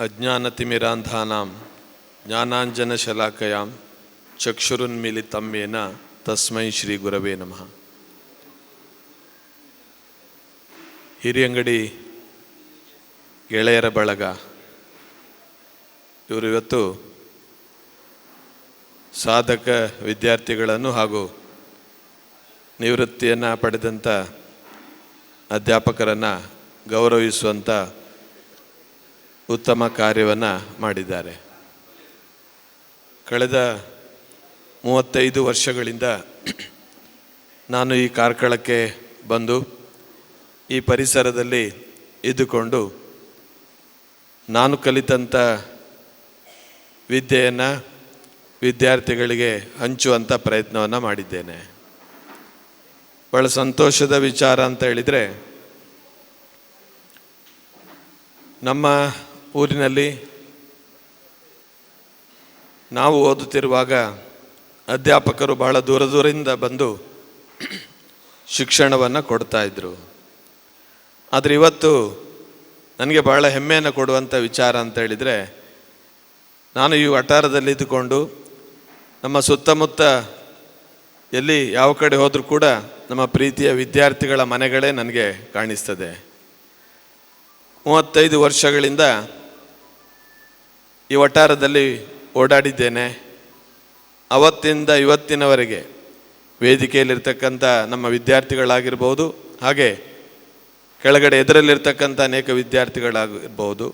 ಅಜ್ಞಾನತಿಮಿರಾಂಧಾನಾಂ ಜ್ಞಾನಾಂಜನಶಲಾಕಯಾಂ ಚಕ್ಷುರುನ್ಮಿಲಿತಂ ಯೇನ ತಸ್ಮೈ ಶ್ರೀ ಗುರವೇ ನಮಃ. ಹಿರಿಯಂಗಡಿ ಗೆಳೆಯರ ಬಳಗ ಇವರು ಇವತ್ತು ಸಾಧಕ ವಿದ್ಯಾರ್ಥಿಗಳನ್ನು ಹಾಗೂ ನಿವೃತ್ತಿಯನ್ನು ಪಡೆದಂಥ ಅಧ್ಯಾಪಕರನ್ನು ಗೌರವಿಸುವಂಥ ಉತ್ತಮ ಕಾರ್ಯವನ್ನು ಮಾಡಿದ್ದಾರೆ. ಕಳೆದ 35 ವರ್ಷಗಳಿಂದ ನಾನು ಈ ಕಾರ್ಕಳಕ್ಕೆ ಬಂದು ಈ ಪರಿಸರದಲ್ಲಿ ಇದ್ದುಕೊಂಡು ನಾನು ಕಲಿತಂಥ ವಿದ್ಯೆಯನ್ನು ವಿದ್ಯಾರ್ಥಿಗಳಿಗೆ ಹಂಚುವಂಥ ಪ್ರಯತ್ನವನ್ನು ಮಾಡಿದ್ದೇನೆ. ಭಾಳ ಸಂತೋಷದ ವಿಚಾರ ಅಂತ ಹೇಳಿದರೆ, ನಮ್ಮ ಊರಿನಲ್ಲಿ ನಾವು ಓದುತ್ತಿರುವಾಗ ಅಧ್ಯಾಪಕರು ಬಹಳ ದೂರದಿಂದ ಬಂದು ಶಿಕ್ಷಣವನ್ನು ಕೊಡ್ತಾಯಿದ್ರು. ಆದರೆ ಇವತ್ತು ನನಗೆ ಬಹಳ ಹೆಮ್ಮೆಯನ್ನು ಕೊಡುವಂಥ ವಿಚಾರ ಅಂತ ಹೇಳಿದರೆ, ನಾನು ಈ ವಠಾರದಲ್ಲಿದ್ದುಕೊಂಡು ನಮ್ಮ ಸುತ್ತಮುತ್ತ ಎಲ್ಲಿ ಯಾವ ಕಡೆ ಹೋದರೂ ಕೂಡ ನಮ್ಮ ಪ್ರೀತಿಯ ವಿದ್ಯಾರ್ಥಿಗಳ ಮನೆಗಳೇ ನನಗೆ ಕಾಣಿಸ್ತದೆ. 35 ವರ್ಷಗಳಿಂದ ಈ ವಠಾರದಲ್ಲಿ ಓಡಾಡಿದ್ದೇನೆ. ಅವತ್ತಿಂದ ಇವತ್ತಿನವರೆಗೆ ವೇದಿಕೆಯಲ್ಲಿರ್ತಕ್ಕಂಥ ನಮ್ಮ ವಿದ್ಯಾರ್ಥಿಗಳಾಗಿರ್ಬೋದು, ಹಾಗೆ ಕೆಳಗಡೆ ಎದುರಲ್ಲಿರ್ತಕ್ಕಂಥ ಅನೇಕ ವಿದ್ಯಾರ್ಥಿಗಳಾಗಿರ್ಬೋದು,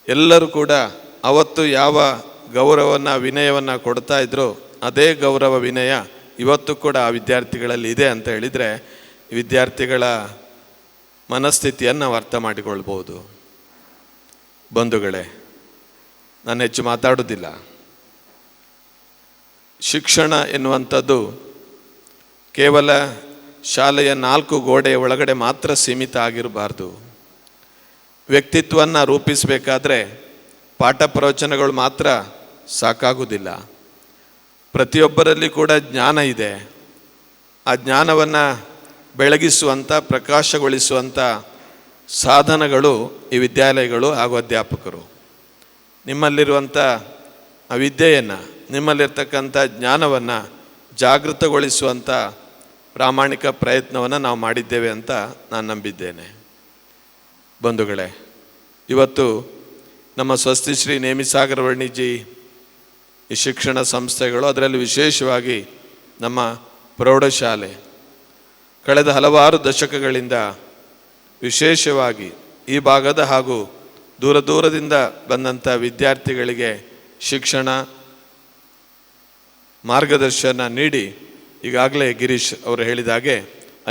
ಎಲ್ಲರೂ ಕೂಡ ಅವತ್ತು ಯಾವ ಗೌರವವನ್ನು ವಿನಯವನ್ನು ಕೊಡ್ತಾ ಇದ್ರೋ ಅದೇ ಗೌರವ ವಿನಯ ಇವತ್ತು ಕೂಡ ಆ ವಿದ್ಯಾರ್ಥಿಗಳಲ್ಲಿ ಇದೆ ಅಂತ ಹೇಳಿದರೆ ವಿದ್ಯಾರ್ಥಿಗಳ ಮನಸ್ಥಿತಿಯನ್ನು ನಾವು ಅರ್ಥ ಮಾಡಿಕೊಳ್ಬೋದು. ಬಂಧುಗಳೇ, ನಾನು ಹೆಚ್ಚು ಮಾತಾಡೋದಿಲ್ಲ. ಶಿಕ್ಷಣ ಎನ್ನುವಂಥದ್ದು ಕೇವಲ ಶಾಲೆಯ 4 ಗೋಡೆಯ ಒಳಗಡೆ ಮಾತ್ರ ಸೀಮಿತ ಆಗಿರಬಾರ್ದು. ವ್ಯಕ್ತಿತ್ವವನ್ನು ರೂಪಿಸಬೇಕಾದ್ರೆ ಪಾಠ ಪ್ರವಚನಗಳು ಮಾತ್ರ ಸಾಕಾಗುವುದಿಲ್ಲ. ಪ್ರತಿಯೊಬ್ಬರಲ್ಲಿ ಕೂಡ ಜ್ಞಾನ ಇದೆ. ಆ ಜ್ಞಾನವನ್ನು ಬೆಳಗಿಸುವಂಥ, ಪ್ರಕಾಶಗೊಳಿಸುವಂಥ ಸಾಧನಗಳು ಈ ವಿದ್ಯಾಲಯಗಳು ಹಾಗೂ ಅಧ್ಯಾಪಕರು. ನಿಮ್ಮಲ್ಲಿರುವಂಥ ಆ ವಿದ್ಯೆಯನ್ನು, ನಿಮ್ಮಲ್ಲಿರ್ತಕ್ಕಂಥ ಜ್ಞಾನವನ್ನು ಜಾಗೃತಗೊಳಿಸುವಂಥ ಪ್ರಾಮಾಣಿಕ ಪ್ರಯತ್ನವನ್ನು ನಾವು ಮಾಡಿದ್ದೇವೆ ಅಂತ ನಾನು ನಂಬಿದ್ದೇನೆ. ಬಂಧುಗಳೇ, ಇವತ್ತು ನಮ್ಮ ಸ್ವಸ್ತಿಶ್ರೀ ನೇಮಿಸಾಗರ ವರ್ಣಿಜಿ ಈ ಶಿಕ್ಷಣ ಸಂಸ್ಥೆಗಳು, ಅದರಲ್ಲಿ ವಿಶೇಷವಾಗಿ ನಮ್ಮ ಪ್ರೌಢಶಾಲೆ ಕಳೆದ ಹಲವಾರು ದಶಕಗಳಿಂದ ವಿಶೇಷವಾಗಿ ಈ ಭಾಗದ ಹಾಗೂ ದೂರದಿಂದ ಬಂದಂಥ ವಿದ್ಯಾರ್ಥಿಗಳಿಗೆ ಶಿಕ್ಷಣ ಮಾರ್ಗದರ್ಶನ ನೀಡಿ ಈಗಾಗಲೇ ಗಿರೀಶ್ ಅವರು ಹೇಳಿದ ಹಾಗೆ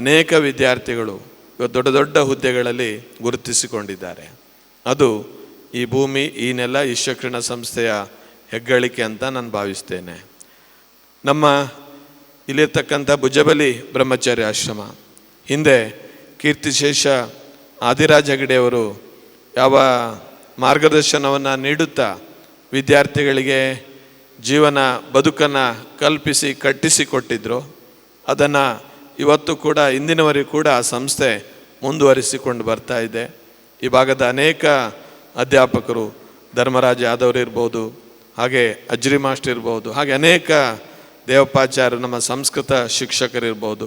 ಅನೇಕ ವಿದ್ಯಾರ್ಥಿಗಳು ಇವತ್ತು ದೊಡ್ಡ ದೊಡ್ಡ ಹುದ್ದೆಗಳಲ್ಲಿ ಗುರುತಿಸಿಕೊಂಡಿದ್ದಾರೆ. ಅದು ಈ ಭೂಮಿ, ಈ ನೆಲ, ಈ ಶಿಕ್ಷಣ ಸಂಸ್ಥೆಯ ಹೆಗ್ಗಳಿಕೆ ಅಂತ ನಾನು ಭಾವಿಸ್ತೇನೆ. ನಮ್ಮ ಇಲ್ಲಿರ್ತಕ್ಕಂಥ ಭುಜಬಲಿ ಬ್ರಹ್ಮಚಾರ್ಯ ಆಶ್ರಮ, ಹಿಂದೆ ಕೀರ್ತಿಶೇಷ ಆದಿರಾಜ ಹೆಗಡೆಯವರು ಯಾವ ಮಾರ್ಗದರ್ಶನವನ್ನು ನೀಡುತ್ತಾ ವಿದ್ಯಾರ್ಥಿಗಳಿಗೆ ಜೀವನ ಬದುಕನ್ನು ಕಲ್ಪಿಸಿ ಕಟ್ಟಿಸಿಕೊಟ್ಟಿದ್ರು, ಅದನ್ನು ಇವತ್ತು ಕೂಡ ಇಂದಿನವರೆಗೂ ಕೂಡ ಆ ಸಂಸ್ಥೆ ಮುಂದುವರಿಸಿಕೊಂಡು ಬರ್ತಾ ಇದೆ. ಈ ಭಾಗದ ಅನೇಕ ಅಧ್ಯಾಪಕರು, ಧರ್ಮರಾಜ್ ಯಾದವ್ ಇರ್ಬೋದು, ಹಾಗೆ ಅಜ್ರಿ ಮಾಸ್ಟರ್ ಇರ್ಬೋದು, ಹಾಗೆ ಅನೇಕ ದೇವಪ್ಪಾಚಾರ್ಯರು, ನಮ್ಮ ಸಂಸ್ಕೃತ ಶಿಕ್ಷಕರಿರ್ಬೋದು,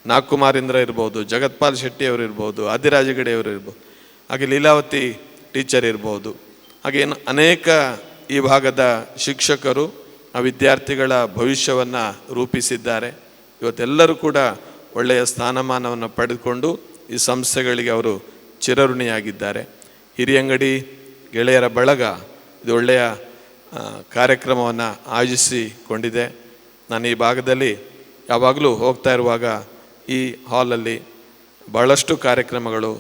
ನಾಗ್ಕುಮಾರೀಂದ್ರ ಇರ್ಬೋದು, ಜಗತ್ಪಾಲ್ ಶೆಟ್ಟಿಯವರು ಇರ್ಬೋದು, ಆದಿರಾಜ ಹೆಗಡೆಯವರು ಇರ್ಬೋದು, ಹಾಗೆ ಲೀಲಾವತಿ ಟೀಚರ್ ಇರ್ಬೋದು, ಹಾಗೆ ಅನೇಕ ಈ ಭಾಗದ ಶಿಕ್ಷಕರು ಆ ವಿದ್ಯಾರ್ಥಿಗಳ ಭವಿಷ್ಯವನ್ನು ರೂಪಿಸಿದ್ದಾರೆ. ಇವತ್ತೆಲ್ಲರೂ ಕೂಡ ಒಳ್ಳೆಯ ಸ್ಥಾನಮಾನವನ್ನು ಪಡೆದುಕೊಂಡು ಈ ಸಂಸ್ಥೆಗಳಿಗೆ ಅವರು ಚಿರಋಣಿಯಾಗಿದ್ದಾರೆ. ಹಿರಿಯಂಗಡಿ ಗೆಳೆಯರ ಬಳಗ ಇದು ಒಳ್ಳೆಯ ಕಾರ್ಯಕ್ರಮವನ್ನು ಆಯೋಜಿಸಿಕೊಂಡಿದೆ. ನಾನು ಈ ಭಾಗದಲ್ಲಿ ಯಾವಾಗಲೂ ಹೋಗ್ತಾ ಇರುವಾಗ ಈ ಹಾಲಲ್ಲಿ ಭಾಳಷ್ಟು ಕಾರ್ಯಕ್ರಮಗಳು,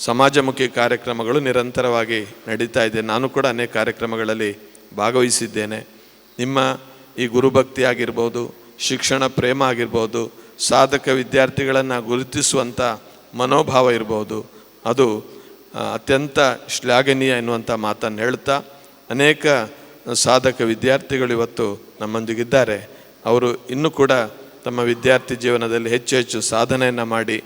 ಸಮಾಜಮುಖಿ ಕಾರ್ಯಕ್ರಮಗಳು ನಿರಂತರವಾಗಿ ನಡೀತಾ ಇದೆ. ನಾನು ಕೂಡ ಅನೇಕ ಕಾರ್ಯಕ್ರಮಗಳಲ್ಲಿ ಭಾಗವಹಿಸಿದ್ದೇನೆ. ನಿಮ್ಮ ಈ ಗುರುಭಕ್ತಿ ಆಗಿರ್ಬೋದು, ಶಿಕ್ಷಣ ಪ್ರೇಮ ಆಗಿರ್ಬೋದು, ಸಾಧಕ ವಿದ್ಯಾರ್ಥಿಗಳನ್ನು ಗುರುತಿಸುವಂಥ ಮನೋಭಾವ ಇರ್ಬೋದು, ಅದು ಅತ್ಯಂತ ಶ್ಲಾಘನೀಯ ಎನ್ನುವಂಥ ಮಾತನ್ನು ಹೇಳ್ತಾ, ಅನೇಕ ಸಾಧಕ ವಿದ್ಯಾರ್ಥಿಗಳು ಇವತ್ತು ನಮ್ಮೊಂದಿಗಿದ್ದಾರೆ. ಅವರು ಇನ್ನೂ ಕೂಡ ತಮ್ಮ ವಿದ್ಯಾರ್ಥಿ ಜೀವನದಲ್ಲಿ ಹೆಚ್ಚು ಹೆಚ್ಚು ಸಾಧನೆಯನ್ನು ಮಾಡಿ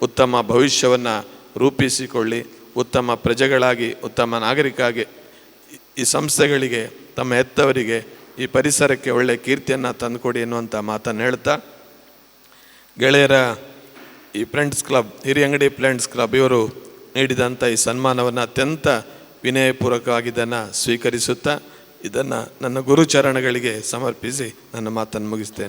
ಉತ್ತಮ ಭವಿಷ್ಯವನ್ನು ರೂಪಿಸಿಕೊಳ್ಳಿ, ಉತ್ತಮ ಪ್ರಜೆಗಳಾಗಿ, ಉತ್ತಮ ಈ ಸಂಸ್ಥೆಗಳಿಗೆ, ತಮ್ಮ ಹೆತ್ತವರಿಗೆ, ಈ ಪರಿಸರಕ್ಕೆ ಒಳ್ಳೆಯ ಕೀರ್ತಿಯನ್ನು ತಂದುಕೊಡಿ ಎನ್ನುವಂಥ ಮಾತನ್ನು ಹೇಳ್ತಾ, ಗೆಳೆಯರ ಈ friends club, Hiriyangadi friends club ಇವರು ನೀಡಿದಂಥ ಈ ಸನ್ಮಾನವನ್ನು ಅತ್ಯಂತ ವಿನಯಪೂರ್ವಕವಾಗಿ ಇದನ್ನು ಸ್ವೀಕರಿಸುತ್ತಾ, ಇದನ್ನು ನನ್ನ ಗುರುಚರಣಗಳಿಗೆ ಸಮರ್ಪಿಸಿ ನನ್ನ ಮಾತನ್ನು ಮುಗಿಸ್ತೇನೆ.